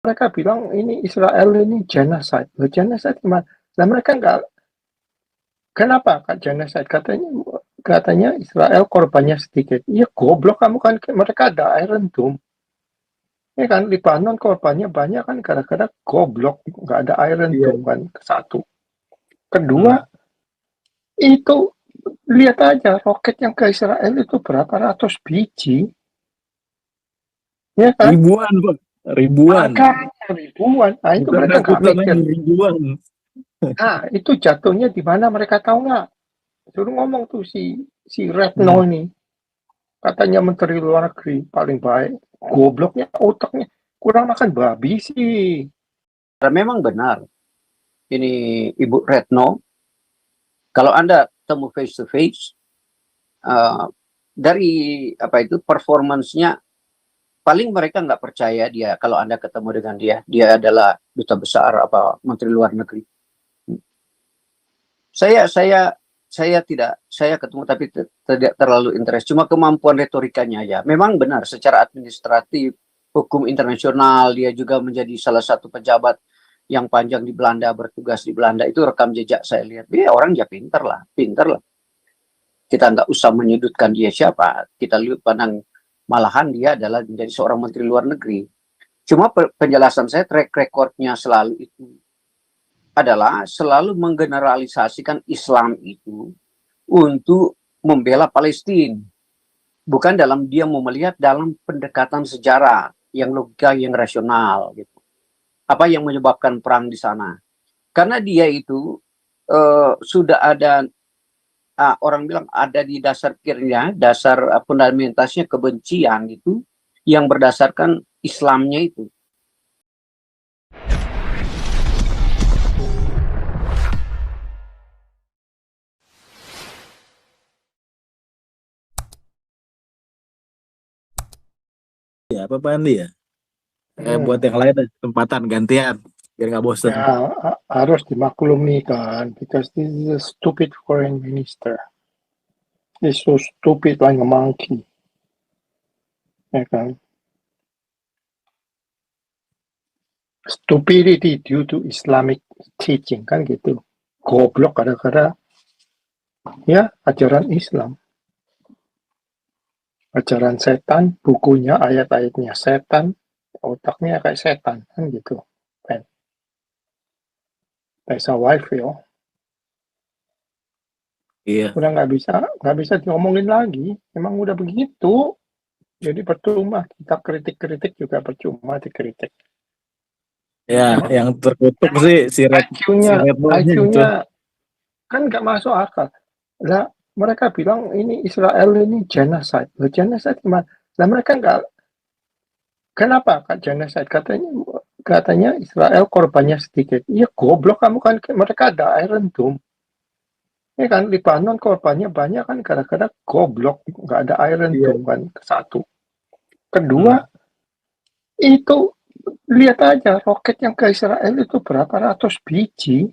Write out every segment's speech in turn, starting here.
Mereka bilang ini Israel ini genocide. Loh, genocide gimana? Lah mereka nggak, kenapa Kak genocide? Katanya Israel korbannya sedikit. Iya goblok kamu kan, mereka ada Iron Dome. Ya kan, Lebanon korbannya banyak kan gara-gara goblok, nggak ada Iron Iya. Dome kan, satu. Kedua, itu lihat aja roket yang ke Israel itu berapa ratus biji, ya kan? Ribuan, Pak. Ribuan. Makanya ribuan. Nah itu Bukan mereka nggak ratusan mikir. lagi, ribuan. Nah itu jatuhnya di mana mereka tahu nggak? Suruh ngomong tuh si Retno Hmm. ini, katanya Menteri Luar Negeri paling baik. Gobloknya otaknya kurang makan babi sih. Memang benar. Ini Ibu Retno, kalau Anda temu face to face, dari apa itu performancenya, paling mereka nggak percaya dia kalau Anda ketemu dengan dia adalah duta besar apa Menteri Luar Negeri. Saya ketemu tapi tidak terlalu interest, cuma kemampuan retorikanya ya. Memang benar secara administratif, hukum internasional, dia juga menjadi salah satu pejabat yang panjang di Belanda, bertugas di Belanda, itu rekam jejak saya lihat. Dia orang ya pinter lah. Kita nggak usah menyudutkan dia siapa, kita lihat pandang malahan dia adalah menjadi seorang menteri luar negeri. Cuma penjelasan saya, track recordnya selalu itu adalah selalu menggeneralisasikan Islam itu untuk membela Palestina, bukan dalam dia mau melihat dalam pendekatan sejarah yang logika, yang rasional gitu. Apa yang menyebabkan perang di sana? Karena dia itu sudah ada, orang bilang ada di dasar pikirnya, dasar fundamentasnya kebencian itu yang berdasarkan Islamnya itu. Ya, apa Andi ya? Buat yang lain kesempatan gantian biar nggak bosen. Ya, harus dimaklumi kan, because this is a stupid foreign minister. He's so stupid like a monkey. Ya kan? Stupidity due to Islamic teaching kan gitu. Goblok gara-gara ya ajaran Islam. Ajaran setan, bukunya ayat-ayatnya setan, otaknya kayak setan kan gitu. Kan. That's how I feel. Iya. Udah nggak bisa diomongin lagi. Emang udah begitu. Jadi percuma kita kritik-kritik juga percuma dikritik. Ya, yang terkutuk sih si IQ-nya itu. kan nggak masuk akal. Lah mereka bilang ini Israel ini genocide. Loh, genocide gimana? Lah mereka nggak, kenapa Kak genocide? Katanya Israel korbannya sedikit. Iya goblok kamu kan, mereka ada Iron Dome. Ya kan, Lebanon korbannya banyak kan gara-gara goblok, nggak ada Iron Dome kan, satu. Kedua, itu lihat aja roket yang ke Israel itu berapa ratus biji,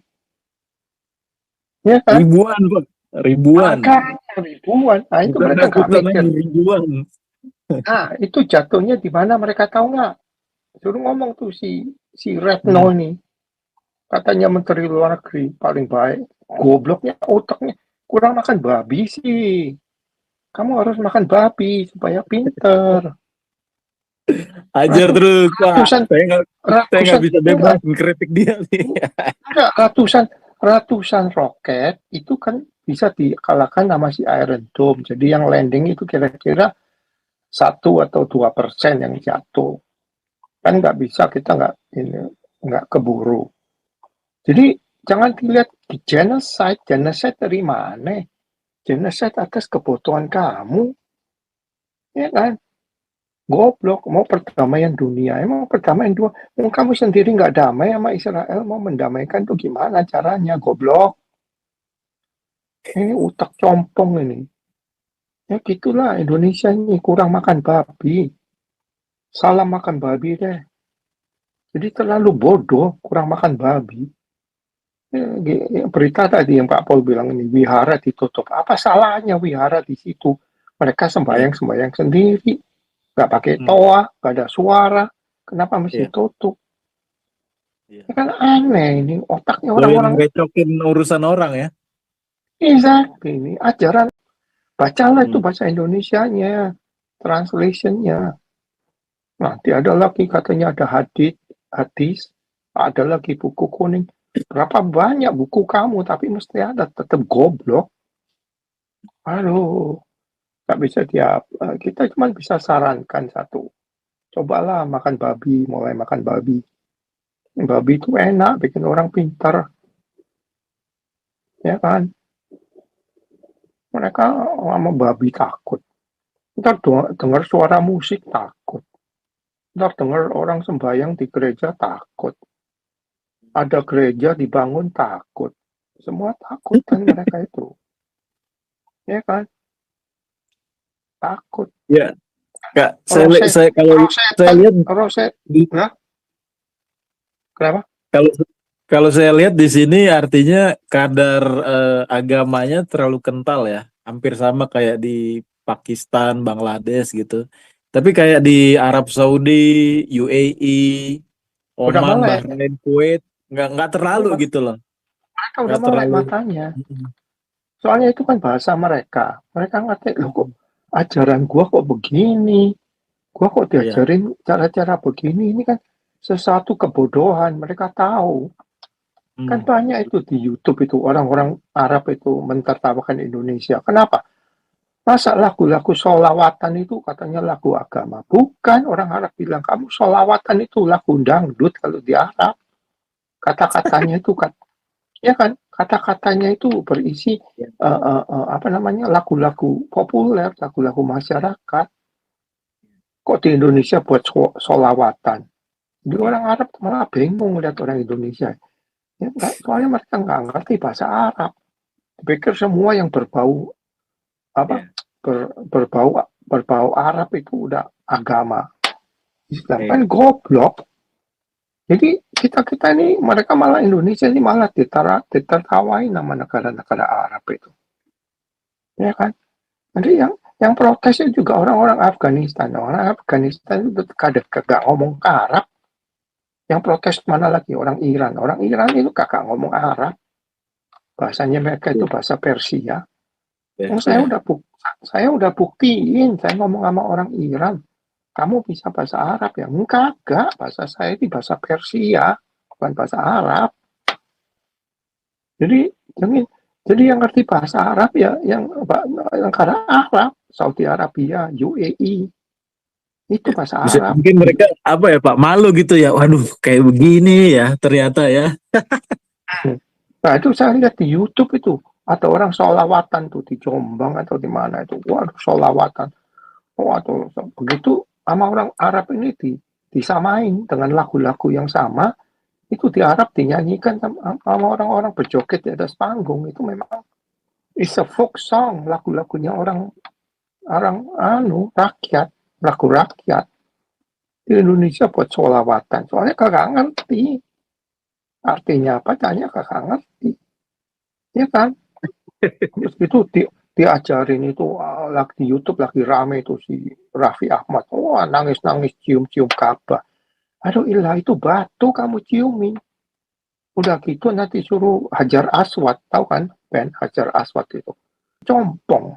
ya kan? Ribuan, Pak. Ribuan. Makanya ribuan. Nah itu Bukan mereka nggak ratusan mikir. lagi, ribuan. Nah itu jatuhnya di mana mereka tahu nggak? Suruh ngomong tuh si Retno ini, katanya Menteri Luar Negeri paling baik. Gobloknya otaknya kurang makan babi sih. Kamu harus makan babi supaya pinter. Ajar terus, Pak. Ratusan, Saya nggak bisa bebas kritik dia nih. enggak, ratusan roket itu kan bisa dikalahkan sama si Iron Dome. Jadi yang landing itu kira-kira 1 atau 2% yang jatuh. Kan nggak bisa, kita nggak keburu. Jadi jangan dilihat di genocide dari mana? Genocide atas kebutuhan kamu, ya kan? Goblok, mau perdamaian dunia, emang perdamaian dunia, kamu sendiri nggak damai sama Israel, mau mendamaikan tuh gimana caranya, goblok? Ini utak compong ini. Ya gitulah Indonesia ini, kurang makan babi. Salah makan babi deh. Jadi terlalu bodoh, kurang makan babi. Berita tadi yang Pak Paul bilang ini, wihara ditutup. Apa salahnya wihara di situ? Mereka sembahyang sendiri. Nggak pakai toa, nggak ada suara. Kenapa mesti tutup? Iya. Kan aneh ini otaknya Doyan orang-orang. ngerecokin urusan orang ya. Exactly ini ajaran. Bacalah itu Hmm. bahasa Indonesianya, translationnya. Nanti ada lagi katanya ada hadis, ada lagi buku kuning. Berapa banyak buku kamu, tapi mesti ada tetap goblok. Aduh, nggak bisa kita cuma bisa sarankan satu. Cobalah makan babi, mulai makan babi. Babi itu enak, bikin orang pintar, ya kan? Mereka sama babi takut. Ntar dengar suara musik takut. Ntar dengar orang sembahyang di gereja takut. Ada gereja dibangun takut. Semua takut kan mereka itu. Ya kan? Takut. Ya, Kak, Roset, kalau saya rosetan, lihat roset. di Nah, kenapa? kalau kalau saya lihat di sini artinya kadar agamanya terlalu kental ya. Hampir sama kayak di Pakistan, Bangladesh gitu. Tapi kayak di Arab Saudi, UAE, Udah Oman, melek. Bahrain, Kuwait nggak terlalu Mereka gitu loh. udah Nggak melek terlalu. matanya. Soalnya itu kan bahasa mereka. Mereka ngerti, loh kok ajaran gua kok begini. Gua kok Iya. diajarin cara-cara begini. Ini kan sesuatu kebodohan. Mereka tahu. Kan Hmm. banyak itu di YouTube itu. Orang-orang Arab itu mentertawakan Indonesia. Kenapa? Masa lagu-lagu solawatan itu katanya lagu agama. Bukan, orang Arab bilang, kamu solawatan itu lagu dangdut kalau di Arab. Kata-katanya itu kan, ya kan, kata-katanya itu berisi Ya. apa namanya lagu-lagu populer, lagu-lagu masyarakat. Kok di Indonesia buat solawatan? Jadi orang Arab malah bingung lihat orang Indonesia. Ya, enggak, soalnya mereka nggak ngerti bahasa Arab. Pikir semua yang berbau apa Ya. berbau Arab itu udah agama. Islam Oke. kan goblok. Jadi kita ini mereka malah Indonesia ini malah ditertawai nama negara-negara Arab itu, ya kan? Jadi yang protesnya juga orang-orang Afghanistan. Orang Afghanistan itu kadang kagak ngomong Arab. Yang protes mana lagi orang Iran. Orang Iran itu kagak ngomong Arab. Bahasanya mereka itu Ya. bahasa Persia. Ya. Yang Ya. saya udah buktiin. Saya ngomong sama orang Iran. Kamu bisa bahasa Arab ya? Enggak. Bahasa saya ini bahasa Persia, bukan bahasa Arab. Jadi yang ngerti bahasa Arab ya yang negara Arab, Saudi Arabia, UAE. Itu Ya. bahasa Bisa Arab. mungkin mereka apa ya Pak, malu gitu ya. Waduh, kayak begini ya ternyata ya. Nah, itu saya lihat di YouTube itu. Ada orang sholawatan tuh di Jombang atau di mana itu. Waduh, sholawatan. Waduh, begitu sama orang Arab ini disamain dengan lagu-lagu yang sama. Itu di Arab dinyanyikan sama orang-orang berjoget di atas panggung. Itu memang is a folk song. Lagu-lagunya orang rakyat. Lagu rakyat. Di Indonesia buat sholawatan. Soalnya kagak ngerti. Artinya apa? Tanya kagak ngerti. Ya kan? Terus itu diajarin itu lagi di YouTube lagi rame itu si Raffi Ahmad. Wah, nangis-nangis cium-cium Ka'bah. Aduh ilah itu batu kamu ciumin. Udah gitu nanti suruh Hajar Aswad. Tahu kan? Ben Hajar Aswad itu. Compong.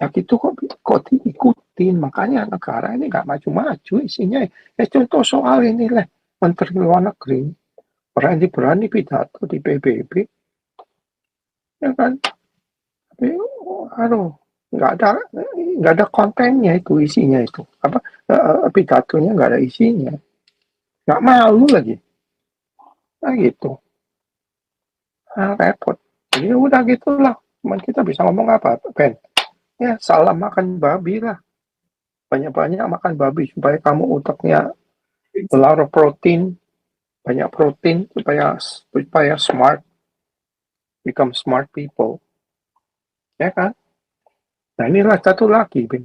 Ya gitu kok diikutin. Makanya negara ini nggak maju-maju isinya. Ya contoh soal ini lah. Menteri Luar Negeri. Berani pidato di PBB. Ya kan? Tapi, aduh, nggak ada kontennya itu isinya itu apa pidatonya nggak ada isinya, nggak malu lagi, nah gitu, repot. Jadi udah gitulah, cuman kita bisa ngomong apa, Ben? Ya salam makan babi lah, banyak-banyak makan babi supaya kamu otaknya a lot of protein, banyak protein supaya smart, become smart people, ya kan? Nah inilah satu lagi, Ben.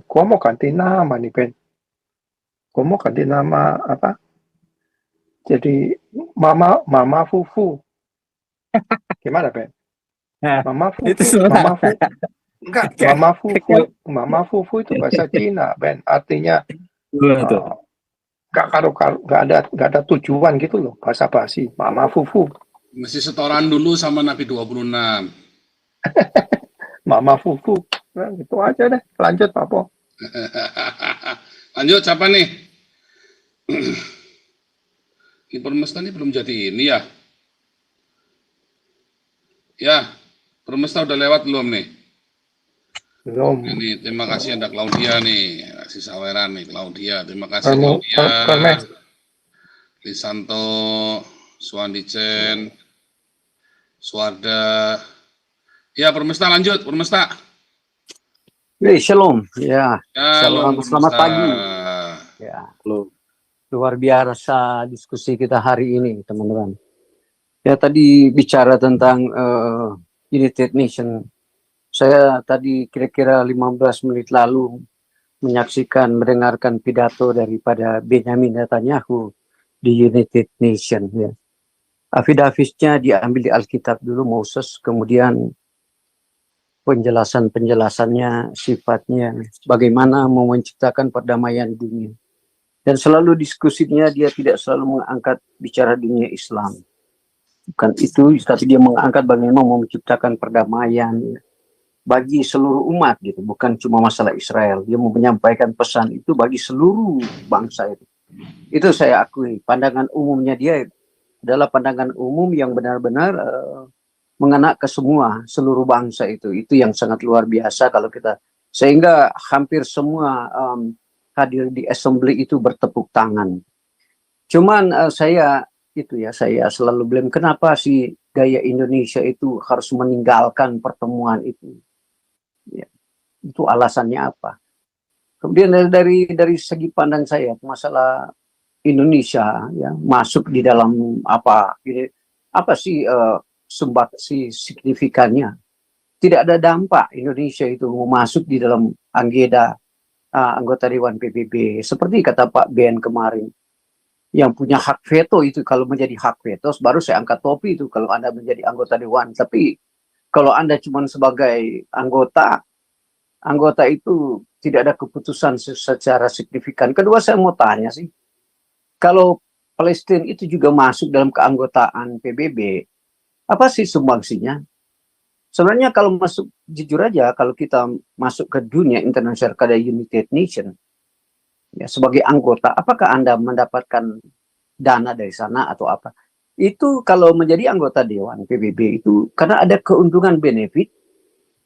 Gua mau ganti nama nih, Ben. Gua mau ganti nama apa? Jadi Mama Fufu. Gimana, Ben? Nah, Mama itu Fufu, sebenarnya enggak, kayak Mama Fufu itu bahasa Cina, Ben. Artinya gimana tuh? nggak ada tujuan gitu loh, basa-basi, mama fufu, Mesti setoran dulu sama Nabi 26. mama fufu. Nah, gitu aja deh. Lanjut Pak Po. Lanjut, siapa nih? Ini Permesta nih belum jadi ini ya. Ya, Permesta udah lewat belum nih? Belum. Ini terima kasih ada Claudia nih, kasih saweran nih Claudia. Terima kasih Permu- Claudia. Permes. Lisanto, Suandicen, Suarda. Ya, Permesta lanjut, Permesta. Shalom. Ya, Ya, selamat Permesta. pagi. Ya, luar biasa diskusi kita hari ini, teman-teman. Ya, tadi bicara tentang United Nation. Saya tadi kira-kira 15 menit lalu mendengarkan pidato daripada Benjamin Netanyahu di United Nation. Ya. Afidafisnya diambil di Alkitab dulu, Moses, kemudian penjelasannya, sifatnya, bagaimana mau menciptakan perdamaian dunia. Dan selalu diskusinya dia tidak selalu mengangkat bicara dunia Islam. Bukan itu, tapi dia mengangkat bagaimana mau menciptakan perdamaian bagi seluruh umat gitu, bukan cuma masalah Israel. Dia mau menyampaikan pesan itu bagi seluruh bangsa itu. Itu saya akui. Pandangan umumnya dia adalah pandangan umum yang benar-benar mengena ke seluruh bangsa itu. Itu yang sangat luar biasa kalau kita, sehingga hampir semua hadir di assembly itu bertepuk tangan. Cuman saya selalu blame kenapa sih gaya Indonesia itu harus meninggalkan pertemuan itu. Ya, itu alasannya apa? Kemudian dari segi pandang saya masalah Indonesia ya masuk di dalam apa sih signifikannya? Tidak ada dampak Indonesia itu masuk di dalam anggota Dewan PBB seperti kata Pak Ben kemarin. Yang punya hak veto itu kalau menjadi hak veto baru saya angkat topi itu kalau Anda menjadi anggota Dewan. Tapi kalau Anda cuma sebagai anggota itu tidak ada keputusan secara signifikan. Kedua saya mau tanya sih, kalau Palestina itu juga masuk dalam keanggotaan PBB, apa sih sumbangsinya? Sebenarnya kalau masuk, jujur aja, kalau kita masuk ke dunia internasional pada United Nation, ya sebagai anggota, apakah Anda mendapatkan dana dari sana atau apa? Itu kalau menjadi anggota Dewan PBB itu karena ada keuntungan benefit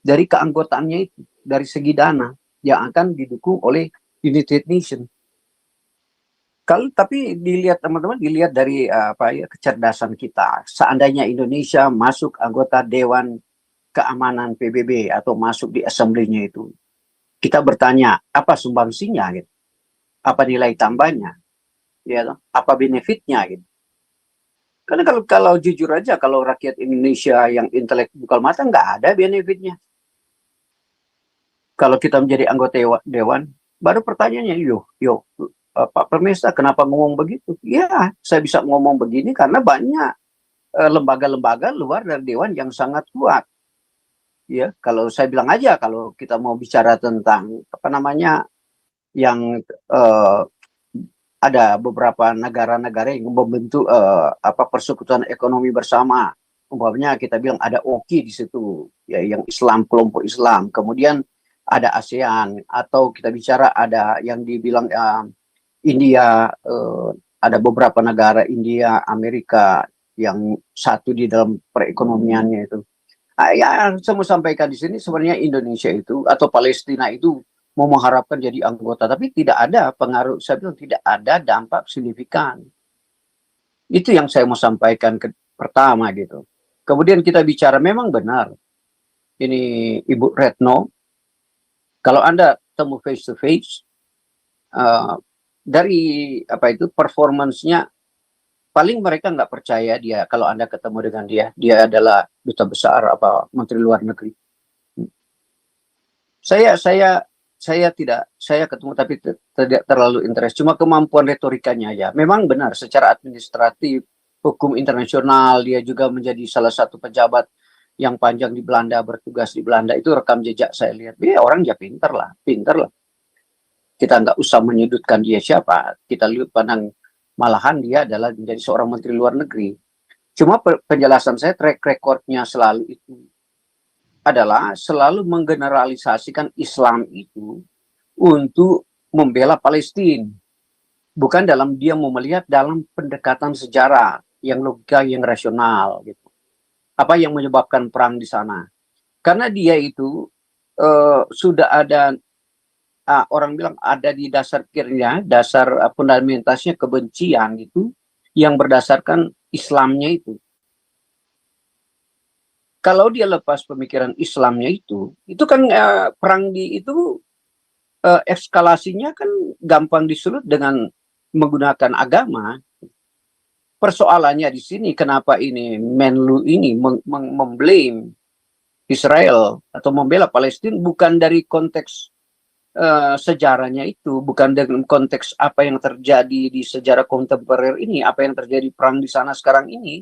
dari keanggotaannya itu, dari segi dana yang akan didukung oleh United Nation. Tapi dilihat teman-teman, dilihat dari kecerdasan kita. Seandainya Indonesia masuk anggota Dewan Keamanan PBB atau masuk di assembly-nya itu, kita bertanya apa sumbangsinya, gitu, apa nilai tambahnya, ya, apa benefitnya, gitu. Karena kalau jujur aja, kalau rakyat Indonesia yang intelektual mata nggak ada benefitnya. Kalau kita menjadi anggota Dewan, baru pertanyaannya, Pak Permesta kenapa ngomong begitu? Ya, saya bisa ngomong begini karena banyak lembaga-lembaga luar dari Dewan yang sangat kuat. Ya, kalau saya bilang aja, kalau kita mau bicara tentang yang ada beberapa negara-negara yang membentuk persekutuan ekonomi bersama. Umpamanya kita bilang ada OKI di situ, ya, yang Islam, kelompok Islam. Kemudian ada ASEAN, atau kita bicara ada yang dibilang India, ada beberapa negara India, Amerika yang satu di dalam perekonomiannya itu. Ya, saya mau sampaikan di sini sebenarnya Indonesia itu atau Palestina itu mau mengharapkan jadi anggota, tapi tidak ada pengaruh, saya bilang tidak ada dampak signifikan. Itu yang saya mau sampaikan pertama gitu. Kemudian kita bicara memang benar, ini Ibu Retno, kalau Anda temu face to face, dari performance-nya, paling mereka nggak percaya dia kalau Anda ketemu dengan dia adalah duta besar menteri luar negeri. Saya ketemu tapi tidak terlalu interest, cuma kemampuan retorikanya ya. Memang benar secara administratif, hukum internasional, dia juga menjadi salah satu pejabat yang panjang di Belanda, bertugas di Belanda, itu rekam jejak saya lihat. Dia orang ya pinter lah. kita nggak usah menyudutkan dia siapa, kita lihat pandang malahan dia adalah menjadi seorang menteri luar negeri. Cuma penjelasan saya, track recordnya selalu itu adalah selalu menggeneralisasikan Islam itu untuk membela Palestina, bukan dalam dia mau melihat dalam pendekatan sejarah yang logika, yang rasional gitu. Apa yang menyebabkan perang di sana? Karena dia itu sudah ada, orang bilang ada di dasar pikirnya, dasar fundamentasnya kebencian itu yang berdasarkan Islamnya itu. Kalau dia lepas pemikiran Islamnya itu kan perang di itu eskalasinya kan gampang disulut dengan menggunakan agama. Persoalannya di sini kenapa ini Menlu ini memblame Israel atau membela Palestina bukan dari konteks sejarahnya itu, bukan dengan konteks apa yang terjadi di sejarah kontemporer ini, apa yang terjadi perang di sana sekarang ini.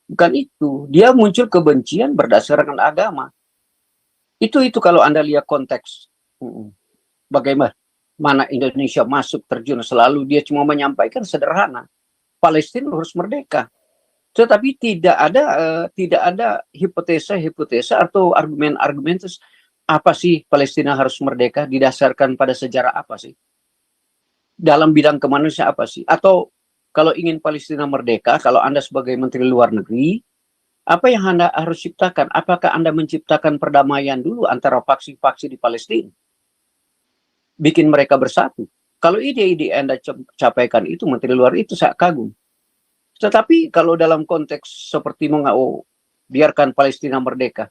Bukan itu. Dia muncul kebencian berdasarkan agama. Itu kalau Anda lihat konteks. Bagaimana Indonesia masuk terjun selalu, dia cuma menyampaikan sederhana. Palestina harus merdeka. Tetapi tidak ada hipotesa atau argumen apa sih Palestina harus merdeka didasarkan pada sejarah apa sih? Dalam bidang kemanusiaan apa sih? Atau kalau ingin Palestina merdeka, kalau Anda sebagai Menteri Luar Negeri, apa yang Anda harus ciptakan? Apakah Anda menciptakan perdamaian dulu antara faksi-faksi di Palestina? Bikin mereka bersatu. Kalau ide-ide Anda capaikan itu, Menteri Luar itu saya kagum. Tetapi kalau dalam konteks seperti biarkan Palestina merdeka,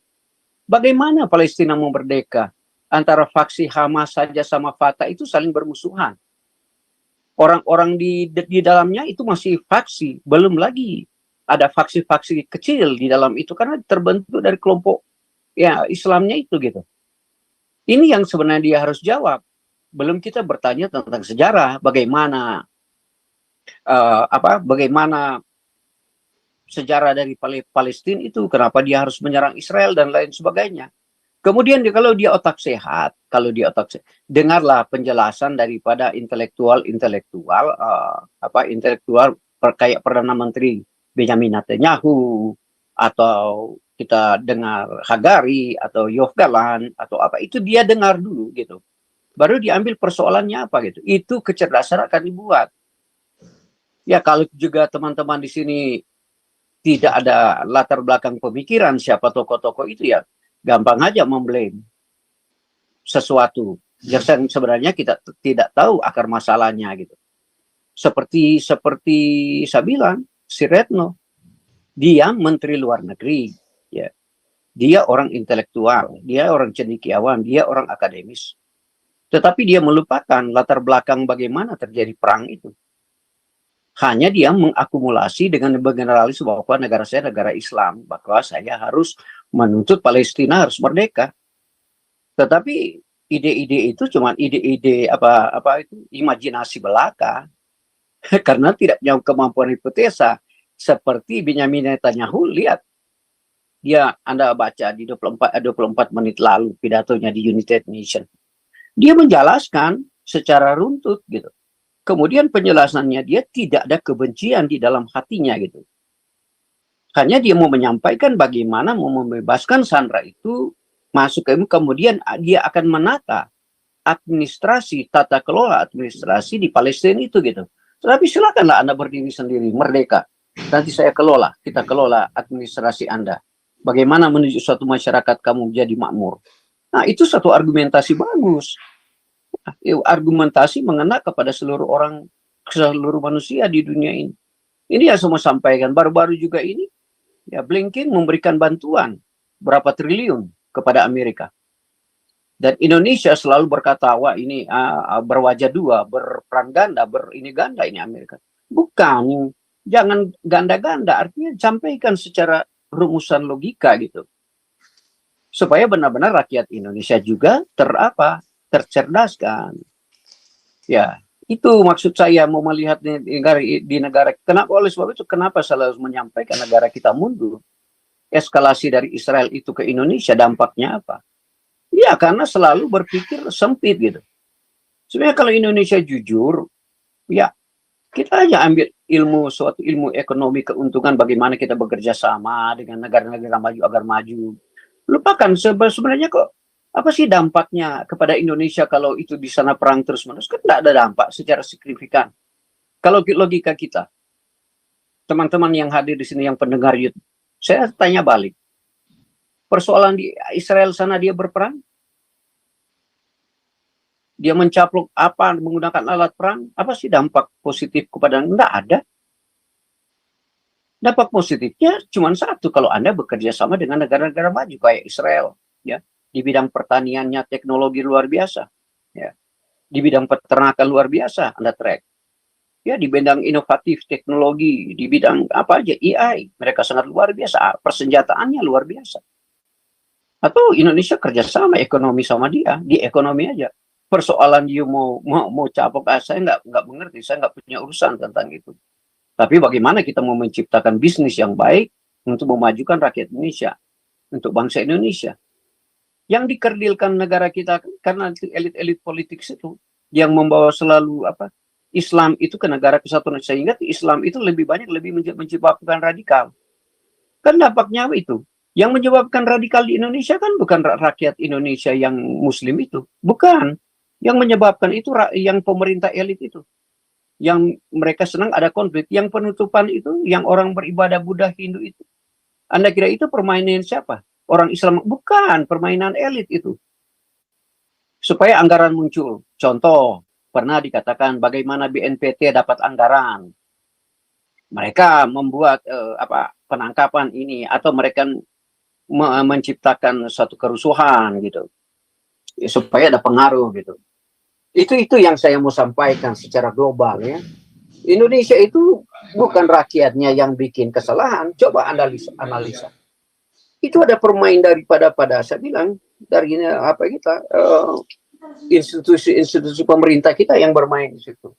bagaimana Palestina mau merdeka? Antara faksi Hamas saja sama Fatah itu saling bermusuhan. Orang-orang di dalamnya itu masih faksi, belum lagi ada faksi-faksi kecil di dalam itu karena terbentuk dari kelompok ya Islamnya itu gitu. Ini yang sebenarnya dia harus jawab. Belum kita bertanya tentang sejarah, bagaimana bagaimana sejarah dari Palestina itu, kenapa dia harus menyerang Israel dan lain sebagainya. Kemudian kalau dia otak sehat, dengarlah penjelasan daripada intelektual kayak Perdana Menteri Benjamin Netanyahu, atau kita dengar Hagari atau Yoav Gallant atau apa, itu dia dengar dulu gitu. Baru diambil persoalannya apa gitu. Itu kecerdasan akan dibuat. Ya kalau juga teman-teman di sini tidak ada latar belakang pemikiran siapa tokoh-tokoh itu, ya gampang aja memblame sesuatu yang sebenarnya kita tidak tahu akar masalahnya gitu. Seperti saya bilang, si Retno, dia Menteri Luar Negeri, ya. Dia orang intelektual, dia orang cendekiawan, dia orang akademis. Tetapi dia melupakan latar belakang bagaimana terjadi perang itu. Hanya dia mengakumulasi dengan generalis bahwa negara saya negara Islam, bahwa saya harus menuntut Palestina harus merdeka. Tetapi ide-ide itu cuma ide-ide itu imajinasi belaka. Karena tidak punya kemampuan hipotesa. Seperti Benjamin Netanyahu, lihat. Anda baca di 24 menit lalu pidatonya di United Nations. Dia menjelaskan secara runtut gitu. Kemudian penjelasannya dia tidak ada kebencian di dalam hatinya gitu. Hanya dia mau menyampaikan bagaimana mau membebaskan Sandra itu masuk ke kemudian dia akan menata administrasi, tata kelola administrasi di Palestina itu gitu. Tetapi silakanlah Anda berdiri sendiri, merdeka. Nanti kita kelola administrasi Anda. Bagaimana menuju suatu masyarakat kamu menjadi makmur. Nah, itu satu argumentasi bagus. Argumentasi mengena kepada seluruh manusia di dunia ini. Ini yang semua sampaikan. Baru-baru juga ini, ya Blinken memberikan bantuan berapa triliun kepada Amerika. Dan Indonesia selalu berkata, wah ini berwajah dua, berperan ganda, ganda ini Amerika. Bukan, jangan ganda-ganda. Artinya sampaikan secara rumusan logika gitu. Supaya benar-benar rakyat Indonesia juga tercerdaskan. Ya, itu maksud saya mau melihat di negara. Kenapa oleh sebab itu kenapa selalu menyampaikan negara kita mundur? Eskalasi dari Israel itu ke Indonesia dampaknya apa? Ya karena selalu berpikir sempit gitu. Sebenarnya kalau Indonesia jujur, ya kita aja ambil suatu ilmu ekonomi keuntungan bagaimana kita bekerja sama dengan negara-negara maju agar maju. Lupakan sebenarnya kok apa sih dampaknya kepada Indonesia kalau itu di sana perang terus-menerus? Kan tidak ada dampak secara signifikan. Kalau logika kita, teman-teman yang hadir di sini yang pendengar YouTube, saya tanya balik. Persoalan di Israel sana dia berperang, dia mencaplok apa menggunakan alat perang, apa sih dampak positif kepada Anda? Tidak ada. Dampak positifnya cuma satu, kalau Anda bekerja sama dengan negara-negara maju kayak Israel, ya, di bidang pertaniannya teknologi luar biasa, ya, di bidang peternakan luar biasa Anda track, ya, di bidang inovatif teknologi, di bidang apa aja AI, mereka sangat luar biasa, persenjataannya luar biasa. Atau Indonesia kerjasama ekonomi sama dia, di ekonomi aja. Persoalan you mau capok, saya nggak mengerti, saya nggak punya urusan tentang itu. Tapi bagaimana kita mau menciptakan bisnis yang baik untuk memajukan rakyat Indonesia, untuk bangsa Indonesia. Yang dikerdilkan negara kita karena elit-elit politik itu yang membawa selalu apa Islam itu ke negara kesatuan, sehingga Islam itu lebih banyak menyebabkan radikal. Kan dampaknya itu. Yang menyebabkan radikal di Indonesia kan bukan rakyat Indonesia yang Muslim itu, bukan. Yang menyebabkan itu yang pemerintah elit itu, yang mereka senang ada konflik, yang penutupan itu, yang orang beribadah Buddha Hindu itu. Anda kira itu permainan siapa? Orang Islam? Bukan, permainan elit itu. Supaya anggaran muncul. Contoh, pernah dikatakan bagaimana BNPT dapat anggaran. Mereka membuat penangkapan ini, atau mereka menciptakan suatu kerusuhan gitu, ya, supaya ada pengaruh gitu. Itu yang saya mau sampaikan secara global, ya. Indonesia itu bukan rakyatnya yang bikin kesalahan. Coba analisa. Itu ada permain daripada saya bilang dari institusi pemerintah kita yang bermain di situ.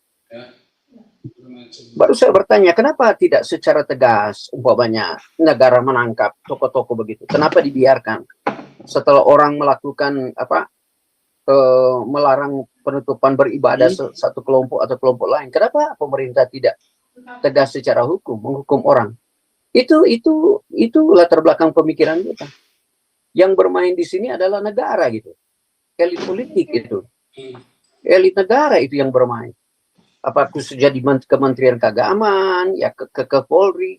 Baru saya bertanya, kenapa tidak secara tegas umpamanya negara menangkap tokoh-tokoh begitu? Kenapa dibiarkan setelah orang melakukan melarang penutupan beribadah satu kelompok atau kelompok lain? Kenapa pemerintah tidak tegas secara hukum menghukum orang? Itu latar belakang pemikiran kita. Yang bermain di sini adalah negara gitu, elit politik itu, elit negara itu yang bermain. Apa khususnya di Kementerian Keagamaan, ya ke Polri,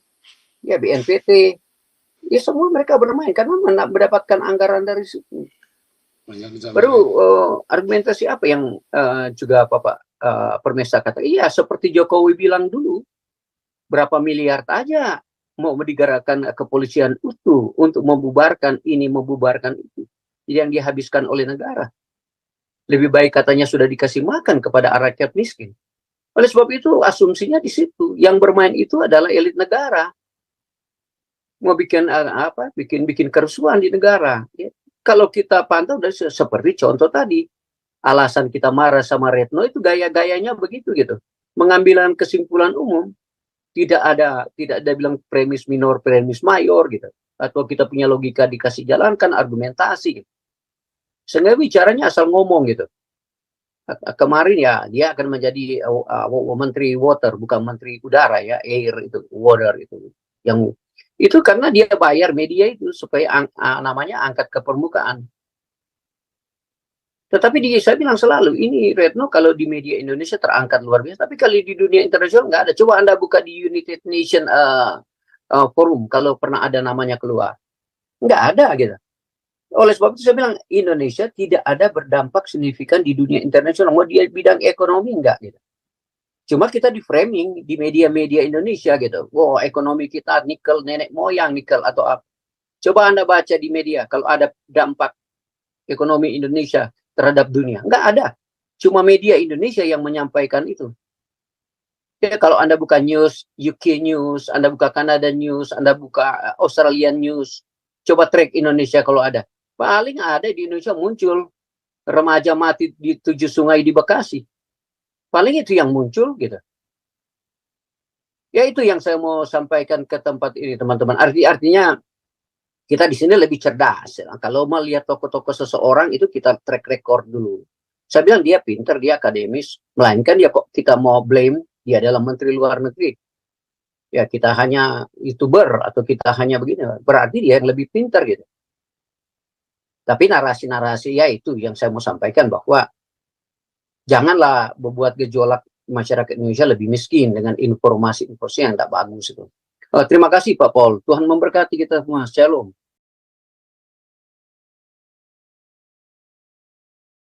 ya BNPT, ya semua mereka bermain karena mendapatkan anggaran dari situ. Baru argumentasi apa yang juga Bapak Permesa kata, iya seperti Jokowi bilang dulu, berapa miliar aja mau digerakkan kepolisian utuh untuk membubarkan ini, membubarkan itu, yang dihabiskan oleh negara. Lebih baik katanya sudah dikasih makan kepada rakyat miskin. Oleh sebab itu asumsinya di situ yang bermain itu adalah elit negara, mau bikin bikin kerusuhan di negara. Ya. Kalau kita pantau dari seperti contoh tadi, alasan kita marah sama Retno itu gaya-gayanya begitu gitu, mengambil kesimpulan umum, tidak ada bilang premis minor, premis mayor gitu, atau kita punya logika dikasih jalankan argumentasi gitu. Sehingga bicaranya asal ngomong gitu. Kemarin ya dia akan menjadi menteri water, bukan menteri udara, ya, air itu, water itu, yang itu karena dia bayar media itu supaya namanya angkat ke permukaan. Tetapi saya bilang selalu ini Retno kalau di media Indonesia terangkat luar biasa, tapi kalau di dunia internasional nggak ada. Coba Anda buka di United Nation forum kalau pernah ada namanya keluar, nggak ada gitu. Oleh sebab itu saya bilang Indonesia tidak ada berdampak signifikan di dunia internasional. Mau dia bidang ekonomi enggak gitu. Cuma kita di framing di media-media Indonesia gitu. Wah, ekonomi kita nikel nenek moyang nikel atau apa. Coba Anda baca di media kalau ada dampak ekonomi Indonesia terhadap dunia. Enggak ada. Cuma media Indonesia yang menyampaikan itu. Ya, kalau Anda buka news, UK News, Anda buka Canada News, Anda buka Australian News, coba track Indonesia kalau ada. Paling ada di Indonesia muncul remaja mati di 7 sungai di Bekasi. Paling itu yang muncul gitu. Ya itu yang saya mau sampaikan ke tempat ini teman-teman. Artinya kita di sini lebih cerdas. Kalau melihat tokoh-tokoh seseorang itu kita track record dulu. Saya bilang dia pinter, dia akademis, melainkan dia kok kita mau blame dia adalah menteri luar negeri. Ya kita hanya YouTuber atau kita hanya begini, berarti dia yang lebih pintar gitu. Tapi narasi-narasi ya itu yang saya mau sampaikan, bahwa janganlah membuat gejolak masyarakat Indonesia lebih miskin dengan informasi-informasi yang tak bagus itu. Terima kasih Pak Paul, Tuhan memberkati kita semua. Shalom.